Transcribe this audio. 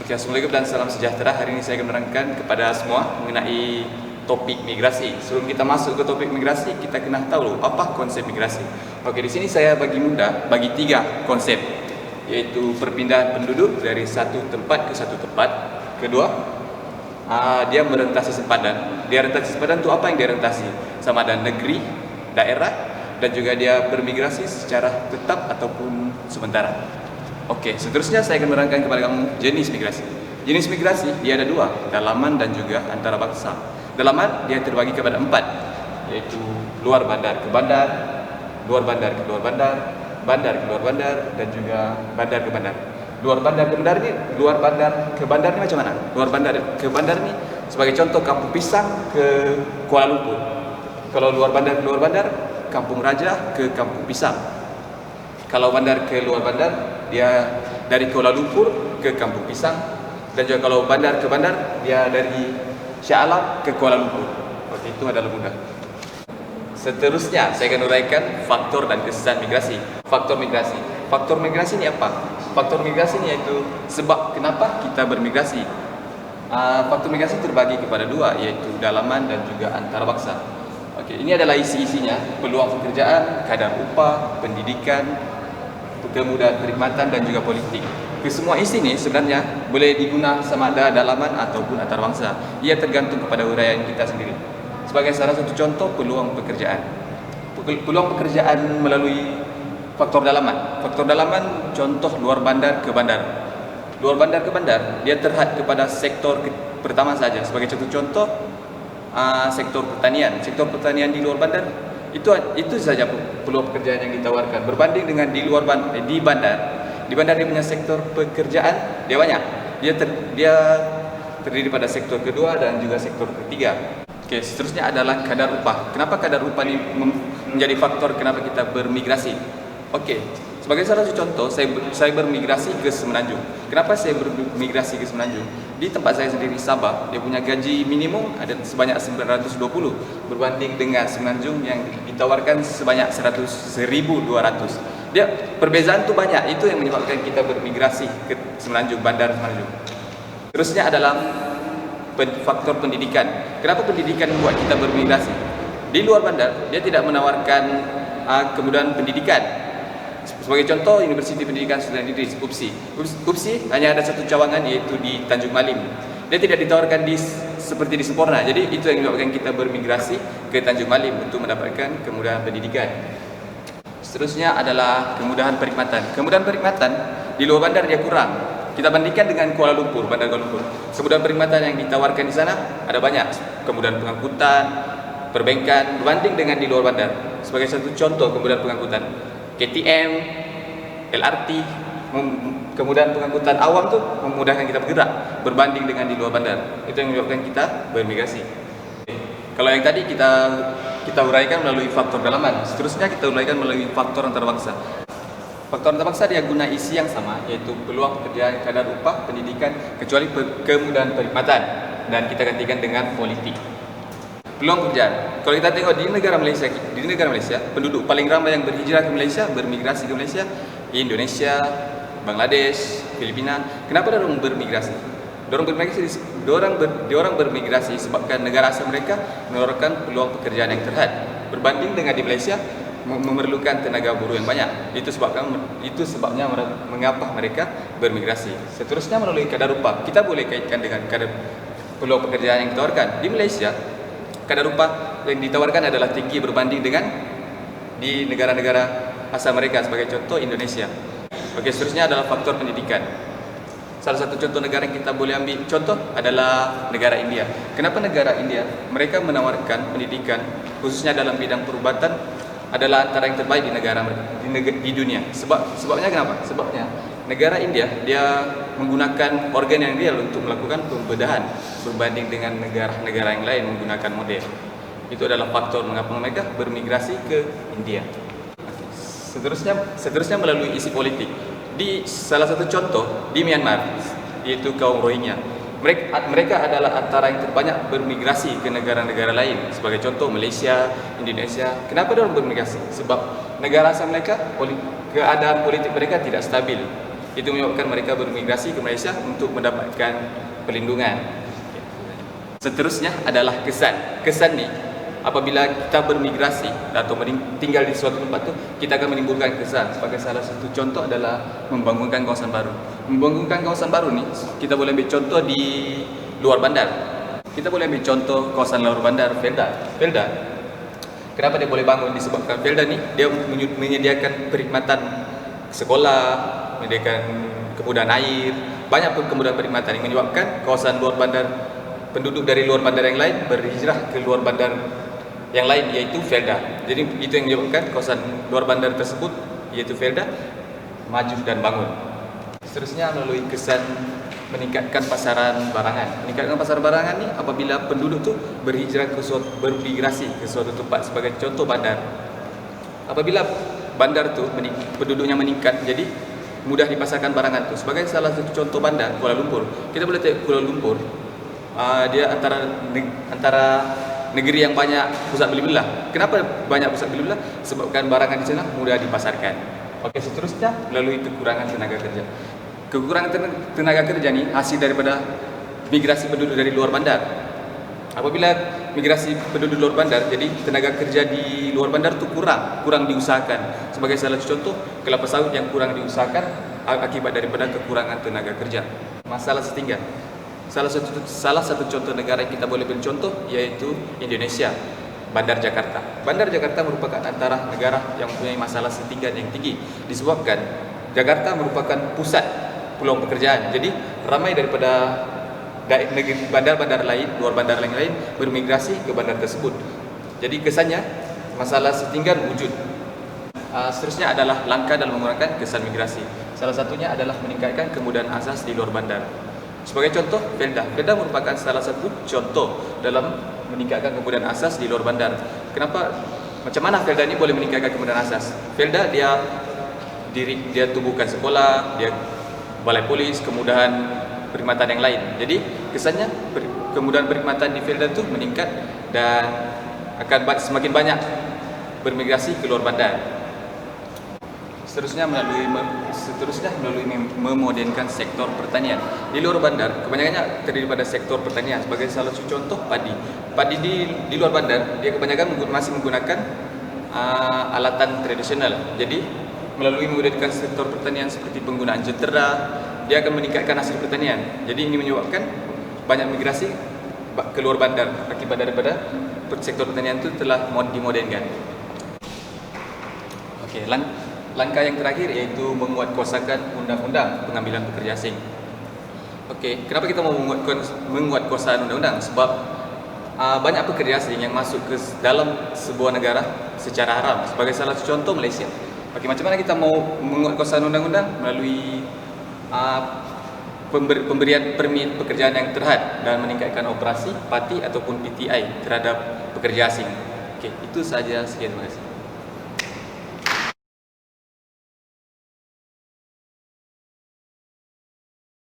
Oke, Assalamualaikum dan salam sejahtera. Hari ini saya akan menerangkan kepada semua mengenai topik migrasi. Sebelum kita masuk ke topik migrasi, kita kena tahu apa konsep migrasi. Oke, di sini saya bagi 3 konsep, yaitu perpindahan penduduk dari satu tempat ke satu tempat. Kedua, dia merentasi sempadan. Dia rentasi sempadan itu apa yang dia rentasi? Sama ada negeri, daerah, dan juga dia bermigrasi secara tetap ataupun sementara. Oke, seterusnya saya akan menerangkan kepada kamu jenis migrasi. Jenis migrasi dia ada 2, dalaman dan juga antarabangsa. Dalaman dia terbagi kepada 4, yaitu luar bandar ke bandar, luar bandar ke luar bandar, bandar ke luar bandar, dan juga bandar ke bandar. Luar bandar ke bandar ini, luar bandar ke bandar ini macam mana? Luar bandar ke bandar ini sebagai contoh Kampung Pisang ke Kuala Lumpur. Kalau luar bandar ke luar bandar, Kampung Raja ke Kampung Pisang. Kalau bandar ke luar bandar, dia dari Kuala Lumpur ke Kampung Pisang. Dan juga kalau bandar ke bandar, dia dari Shah Alam ke Kuala Lumpur. Oke, itu adalah mudah. Seterusnya, saya akan uraikan faktor dan kesan migrasi. Faktor migrasi. Faktor migrasi ini apa? Faktor migrasi ini yaitu sebab kenapa kita bermigrasi. Faktor migrasi terbagi kepada 2, yaitu dalaman dan juga antarabangsa. Oke, ini adalah isi-isinya: peluang pekerjaan, kadar upah, pendidikan, kemudahan perkhidmatan, dan juga politik. Kesemua isi ini sebenarnya boleh digunakan sama ada dalaman ataupun antarabangsa. Ia tergantung kepada uraian kita sendiri. Sebagai salah satu contoh, peluang pekerjaan. Peluang pekerjaan melalui faktor dalaman. Faktor dalaman contoh luar bandar ke bandar. Luar bandar ke bandar, dia terhad kepada sektor pertama saja. Sebagai contoh, sektor pertanian. Sektor pertanian di luar bandar itu saja peluang pekerjaan yang ditawarkan. Berbanding dengan di bandar. Di bandar dia punya sektor pekerjaan dia banyak. Dia terdiri pada sektor kedua dan juga sektor ketiga. Oke, seterusnya adalah kadar upah. Kenapa kadar upah ini menjadi faktor kenapa kita bermigrasi? Oke, sebagai salah satu contoh, saya bermigrasi ke Semenanjung. Kenapa saya bermigrasi ke Semenanjung? Di tempat saya sendiri, Sabah, dia punya gaji minimum ada sebanyak 920 berbanding dengan Semenanjung yang ditawarkan sebanyak 1.200. Dia perbezaan tu banyak. Itu yang menyebabkan kita bermigrasi ke Semenanjung, bandar Semenanjung. Terusnya adalah faktor pendidikan. Kenapa pendidikan membuat kita bermigrasi? Di luar bandar, dia tidak menawarkan kemudahan pendidikan. Sebagai contoh, Universiti Pendidikan Sultan Idris, UPSI hanya ada satu cawangan, yaitu di Tanjung Malim. Dia tidak ditawarkan seperti di Semporna. Jadi itu yang menyebabkan kita bermigrasi ke Tanjung Malim untuk mendapatkan kemudahan pendidikan. Seterusnya adalah kemudahan perkhidmatan. Kemudahan perkhidmatan di luar bandar dia kurang. Kita bandingkan dengan Kuala Lumpur, bandar Kuala Lumpur. Kemudahan perkhidmatan yang ditawarkan di sana ada banyak. Kemudahan pengangkutan, perbankan berbanding dengan di luar bandar. Sebagai satu contoh kemudahan pengangkutan, KTM, LRT, kemudahan pengangkutan awam tu memudahkan kita bergerak berbanding dengan di luar bandar. Itu yang menyebabkan kita bermigrasi. Kalau yang tadi kita uraikan melalui faktor dalaman, seterusnya kita uraikan melalui faktor antarabangsa. Faktor antarabangsa dia guna isi yang sama, yaitu peluang pekerjaan, kadar upah, pendidikan, kecuali kemudahan perkhidmatan, dan kita gantikan dengan politik. Peluang pekerjaan. Kalau kita tengok di negara Malaysia, penduduk paling ramai yang berhijrah ke Malaysia, bermigrasi ke Malaysia, Indonesia, Bangladesh, Filipina. Kenapa orang bermigrasi? Diorang bermigrasi sebabkan negara asal mereka menawarkan peluang pekerjaan yang terhad. Berbanding dengan di Malaysia memerlukan tenaga buruh yang banyak. Itu sebabnya mengapa mereka bermigrasi. Seterusnya melalui kadar upah. Kita boleh kaitkan dengan kadar peluang pekerjaan yang ditawarkan. Di Malaysia, kadar upah yang ditawarkan adalah tinggi berbanding dengan di negara-negara asal mereka, sebagai contoh Indonesia. Oke, seterusnya adalah faktor pendidikan. Salah satu contoh negara yang kita boleh ambil contoh adalah negara India. Kenapa negara India? Mereka menawarkan pendidikan khususnya dalam bidang perubatan adalah antara yang terbaik di dunia. Sebabnya kenapa? Sebabnya negara India dia menggunakan organ yang real untuk melakukan pembedahan berbanding dengan negara-negara yang lain menggunakan model. Itu adalah faktor mengapa mereka bermigrasi ke India. Seterusnya melalui isi politik. Di salah satu contoh di Myanmar, yaitu kaum Rohingya. Mereka adalah antara yang terbanyak bermigrasi ke negara-negara lain. Sebagai contoh Malaysia, Indonesia. Kenapa mereka bermigrasi? Sebab negara asal mereka keadaan politik mereka tidak stabil. Itu menyebabkan mereka bermigrasi ke Malaysia untuk mendapatkan perlindungan. Seterusnya adalah kesan. Kesan ni, apabila kita bermigrasi atau tinggal di suatu tempat tu, kita akan menimbulkan kesan. Sebagai salah satu contoh adalah membangunkan kawasan baru. Membangunkan kawasan baru ni, kita boleh ambil contoh di luar bandar. Kita boleh ambil contoh kawasan luar bandar, Felda. Kenapa dia boleh bangun? Disebabkan Felda ni dia menyediakan perkhidmatan sekolah, menyediakan kemudahan air, banyak kemudahan perkhidmatan yang menyebabkan kawasan luar bandar, penduduk dari luar bandar yang lain berhijrah ke luar bandar yang lain, iaitu Felda. Jadi itu yang menyebabkan kawasan luar bandar tersebut, iaitu Felda, maju dan bangun. Seterusnya melalui kesan meningkatkan pasaran barangan. Meningkatkan pasaran barangan ni apabila penduduk tu bermigrasi ke suatu tempat. Sebagai contoh bandar. Apabila bandar tu penduduknya meningkat, jadi mudah dipasarkan barangan tu. Sebagai salah satu contoh bandar Kuala Lumpur, kita boleh tengok Kuala Lumpur, dia antara negeri yang banyak pusat beli belah. Kenapa banyak pusat beli belah? Sebabkan barangan di sana mudah dipasarkan. Okey, seterusnya melalui kekurangan tenaga kerja. Kekurangan tenaga kerja ni hasil daripada migrasi penduduk dari luar bandar. Apabila migrasi penduduk luar bandar, jadi tenaga kerja di luar bandar tu kurang diusahakan. Sebagai salah satu contoh, kelapa sawit yang kurang diusahakan akibat daripada kekurangan tenaga kerja. Masalah setinggan. Salah satu contoh negara yang kita boleh beri contoh iaitu Indonesia, Bandar Jakarta. Bandar Jakarta merupakan antara negara yang mempunyai masalah setinggan yang tinggi, disebabkan Jakarta merupakan pusat peluang pekerjaan. Jadi ramai daripada bandar-bandar lain, luar bandar lain bermigrasi ke bandar tersebut. Jadi kesannya masalah setinggan wujud. Seterusnya adalah langkah dalam mengurangkan kesan migrasi. Salah satunya adalah meningkatkan kemudahan asas di luar bandar. Sebagai contoh, Felda merupakan salah satu contoh dalam meningkatkan kemudahan asas di luar bandar. Kenapa? Macam mana Felda ini boleh meningkatkan kemudahan asas? Felda dia tubuhkan sekolah, dia balai polis, kemudahan perkhidmatan yang lain. Jadi kesannya kemudahan perkhidmatan di Felda itu meningkat dan akan semakin banyak bermigrasi ke luar bandar. Seterusnya melalui memodernkan sektor pertanian. Di luar bandar kebanyakannya terdiri pada sektor pertanian. Sebagai salah satu contoh padi di luar bandar dia kebanyakan masih menggunakan alatan tradisional. Jadi melalui memodernkan sektor pertanian seperti penggunaan jentera, dia akan meningkatkan hasil pertanian. Jadi ini menyebabkan banyak migrasi ke luar bandar akibat daripada sektor pertanian itu telah dimodernkan. Okey, langkah yang terakhir iaitu menguatkuasakan undang-undang pengambilan pekerja asing. Okey, kenapa kita mau menguatkuasakan undang-undang? Sebab banyak pekerja asing yang masuk ke dalam sebuah negara secara haram. Sebagai salah satu contoh Malaysia. Okey, macam mana kita mau menguatkuasakan undang-undang? Melalui pemberian permit pekerjaan yang terhad dan meningkatkan operasi parti ataupun PTI terhadap pekerja asing. Okey, itu sahaja. Sekian, terima kasih.